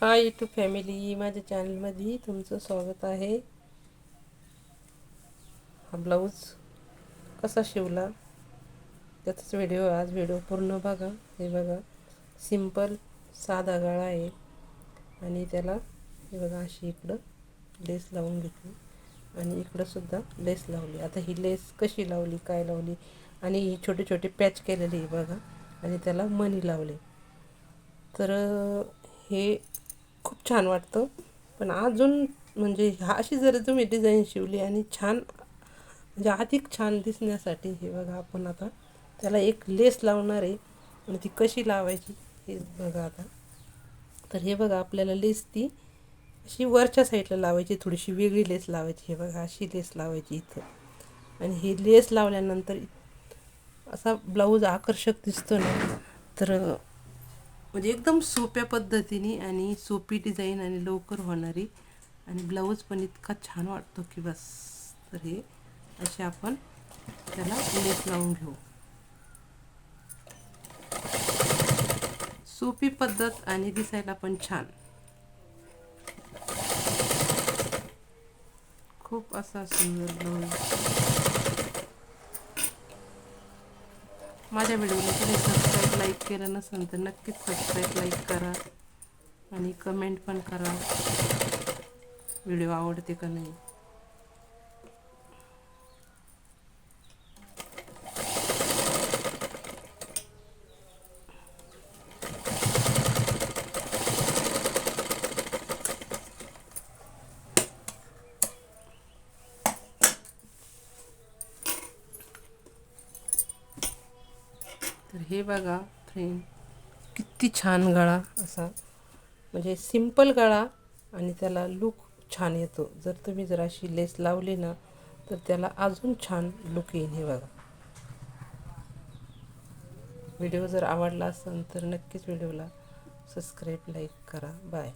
Hi YouTube family, माझ्या चॅनलमध्ये तुमचं स्वागत आहे. हा ब्लाऊज कसा शिवला त्याचाच आज व्हिडिओ पूर्ण बघा. हे बघा, सिंपल साधा गळा आहे आणि त्याला हे बघा अशी इकडं लेस लावून घेतली आणि इकडं सुद्धा लेस लावली. आता ही लेस कशी लावली, काय लावली आणि ही छोटे छोटे पॅच केलेले आहे बघा आणि त्याला मणी लावले. तर हे खूप छान वाटतं. पण अजून म्हणजे अशी जर तुम्ही डिझाईन शिवली आणि छान म्हणजे अधिक छान दिसण्यासाठी हे बघा, आपण आता त्याला एक लेस लावणार आहे आणि ती कशी लावायची हे बघा. आता तर हे बघा, आपल्याला लेस ती अशी वरच्या साईडला लावायची, थोडीशी वेगळी लेस लावायची. हे बघा, अशी लेस लावायची इथं आणि ही लेस लावल्यानंतर असा ब्लाऊज आकर्षक दिसतो ना. तर म्हणजे एकदम सोप्या पद्धतीने आणि सोपी डिझाईन आणि लवकर होणारी आणि ब्लाऊज पण इतका छान वाटतो की बस. तर हे असे आपण त्याला लेस लावून घेऊ. सोपी पद्धत आणि दिसायला पण छान, खूप असा सुंदर ब्लाऊज. माझ्या व्हिडिओला तुम्ही सबस्क्राईब लाईक केलं नसेल तर नक्कीच सबस्क्राईब लाईक करा आणि कमेंट पण करा, व्हिडिओ आवडते का नाही. तर हे बघा फ्रेंड, किती छान गळा असा, म्हणजे सिंपल गळा आणि त्याला लूक छान येतो. जर तुम्ही जर अशी लेस लावली ना तर त्याला अजून छान लूक येईल. हे बघा, व्हिडिओ जर आवडला असेल तर नक्कीच व्हिडिओला सबस्क्राईब लाईक करा. बाय.